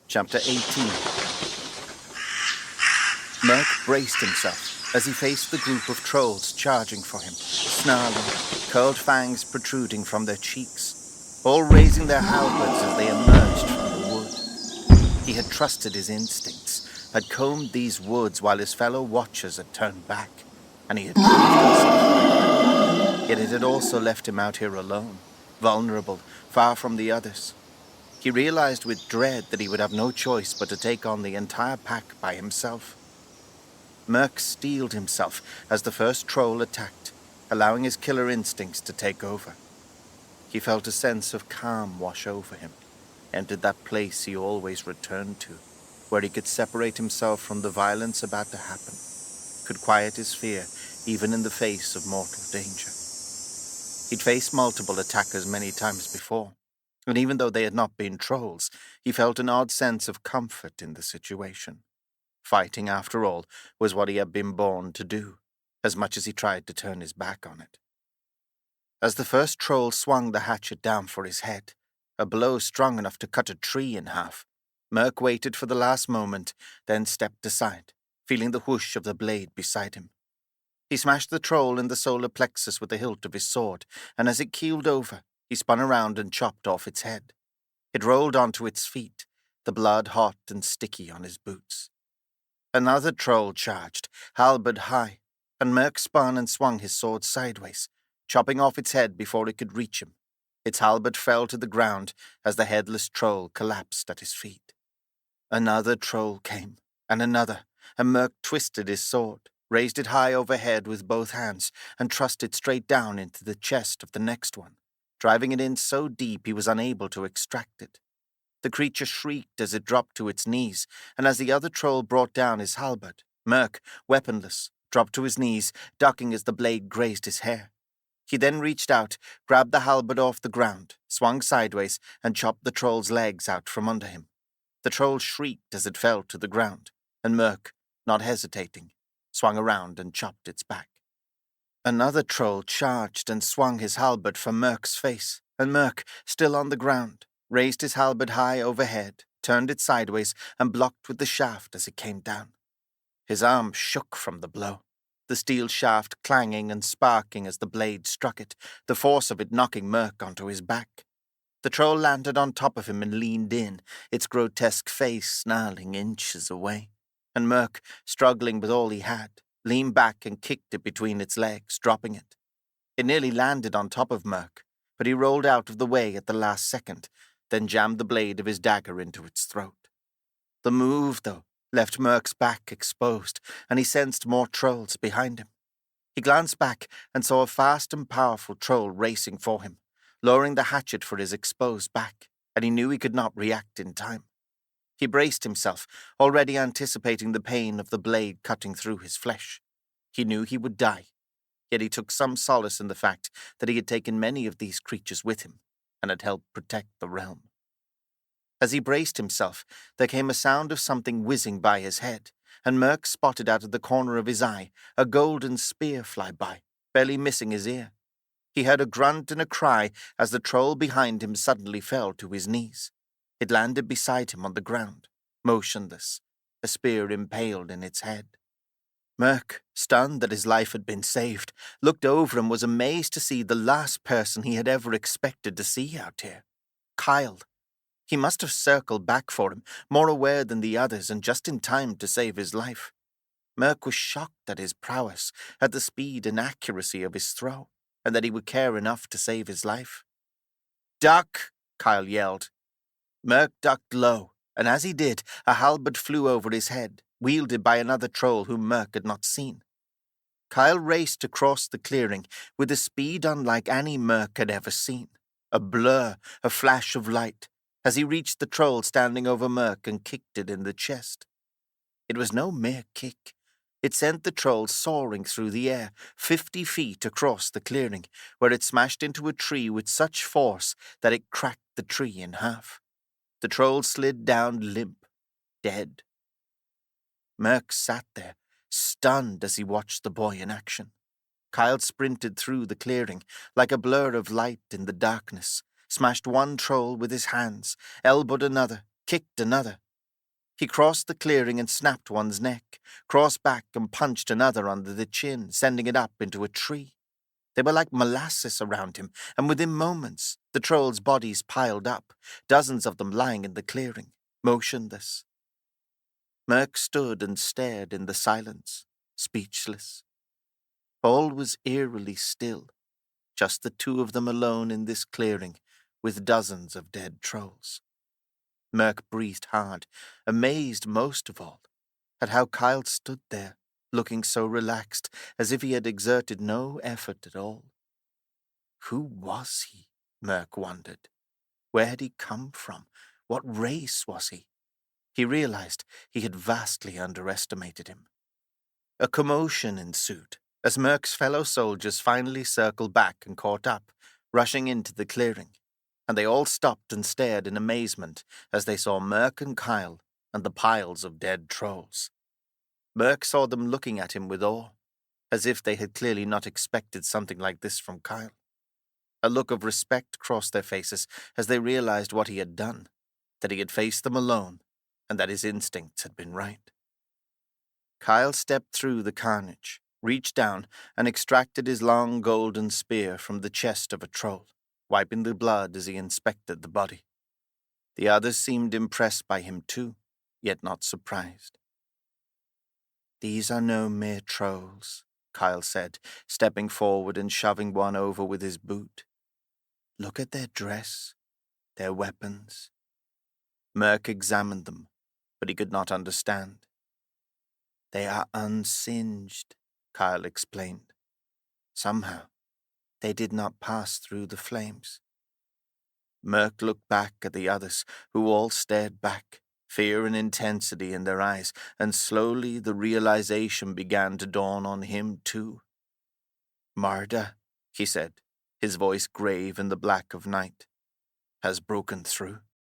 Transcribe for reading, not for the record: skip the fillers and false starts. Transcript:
Chapter 18. Merc braced himself as he faced the group of trolls charging for him, snarling, curled fangs protruding from their cheeks, all raising their halberds as they emerged from the wood. He had trusted his instincts, had combed these woods while his fellow watchers had turned back, and he had proved himself right. Yet it had also left him out here alone, vulnerable, far from the others. He realized with dread that he would have no choice but to take on the entire pack by himself. Merc steeled himself as the first troll attacked, allowing his killer instincts to take over. He felt a sense of calm wash over him, entered that place he always returned to, where he could separate himself from the violence about to happen, could quiet his fear even in the face of mortal danger. He'd faced multiple attackers many times before, and even though they had not been trolls, he felt an odd sense of comfort in the situation. Fighting, after all, was what he had been born to do, as much as he tried to turn his back on it. As the first troll swung the hatchet down for his head, a blow strong enough to cut a tree in half, Merc waited for the last moment, then stepped aside, feeling the whoosh of the blade beside him. He smashed the troll in the solar plexus with the hilt of his sword, and as it keeled over, he spun around and chopped off its head. It rolled onto its feet, the blood hot and sticky on his boots. Another troll charged, halberd high, and Merc spun and swung his sword sideways, chopping off its head before it could reach him. Its halberd fell to the ground as the headless troll collapsed at his feet. Another troll came, and Merc twisted his sword, raised it high overhead with both hands, and thrust it straight down into the chest of the next one, driving it in so deep he was unable to extract it. The creature shrieked as it dropped to its knees, and as the other troll brought down his halberd, Merc, weaponless, dropped to his knees, ducking as the blade grazed his hair. He then reached out, grabbed the halberd off the ground, swung sideways, and chopped the troll's legs out from under him. The troll shrieked as it fell to the ground, and Merc, not hesitating, swung around and chopped its back. Another troll charged and swung his halberd for Merc's face, and Merc, still on the ground, raised his halberd high overhead, turned it sideways, and blocked with the shaft as it came down. His arm shook from the blow, the steel shaft clanging and sparking as the blade struck it, the force of it knocking Merc onto his back. The troll landed on top of him and leaned in, its grotesque face snarling inches away, and Merc, struggling with all he had, leaned back and kicked it between its legs, dropping it. It nearly landed on top of Merc, but he rolled out of the way at the last second, then jammed the blade of his dagger into its throat. The move, though, left Merc's back exposed, and he sensed more trolls behind him. He glanced back and saw a fast and powerful troll racing for him, lowering the hatchet for his exposed back, and he knew he could not react in time. He braced himself, already anticipating the pain of the blade cutting through his flesh. He knew he would die, yet he took some solace in the fact that he had taken many of these creatures with him, and had helped protect the realm. As he braced himself, there came a sound of something whizzing by his head, and Merc spotted out of the corner of his eye a golden spear fly by, barely missing his ear. He heard a grunt and a cry as the troll behind him suddenly fell to his knees. It landed beside him on the ground, motionless, a spear impaled in its head. Merc, stunned that his life had been saved, looked over and was amazed to see the last person he had ever expected to see out here. Kyle. He must have circled back for him, more aware than the others and just in time to save his life. Merc was shocked at his prowess, at the speed and accuracy of his throw, and that he would care enough to save his life. "Duck!" Kyle yelled. Merc ducked low, and as he did, a halberd flew over his head, wielded by another troll whom Merc had not seen. Kyle raced across the clearing with a speed unlike any Merc had ever seen. A blur, a flash of light, as he reached the troll standing over Merc and kicked it in the chest. It was no mere kick. It sent the troll soaring through the air, 50 feet across the clearing, where it smashed into a tree with such force that it cracked the tree in half. The troll slid down limp, dead. Merc sat there, stunned as he watched the boy in action. Kyle sprinted through the clearing, like a blur of light in the darkness, smashed one troll with his hands, elbowed another, kicked another, He crossed the clearing and snapped one's neck, crossed back and punched another under the chin, sending it up into a tree. They were like molasses around him, and within moments the trolls' bodies piled up, dozens of them lying in the clearing, motionless. Merc stood and stared in the silence, speechless. All was eerily still, just the two of them alone in this clearing, with dozens of dead trolls. Merc breathed hard, amazed most of all at how Kyle stood there, looking so relaxed, as if he had exerted no effort at all. Who was he? Merc wondered. Where had he come from? What race was he? He realized he had vastly underestimated him. A commotion ensued as Merc's fellow soldiers finally circled back and caught up, rushing into the clearing, and they all stopped and stared in amazement as they saw Merc and Kyle and the piles of dead trolls. Merc saw them looking at him with awe, as if they had clearly not expected something like this from Kyle. A look of respect crossed their faces as they realized what he had done, that he had faced them alone, and that his instincts had been right. Kyle stepped through the carnage, reached down, and extracted his long golden spear from the chest of a troll, wiping the blood as he inspected the body. The others seemed impressed by him too, yet not surprised. "These are no mere trolls," Kyle said, stepping forward and shoving one over with his boot. "Look at their dress, their weapons." Merc examined them, but he could not understand. "They are unsinged," Kyle explained. "Somehow, they did not pass through the flames." Merc looked back at the others, who all stared back, fear and intensity in their eyes, and slowly the realization began to dawn on him too. "Marda," he said, his voice grave in the black of night, "has broken through."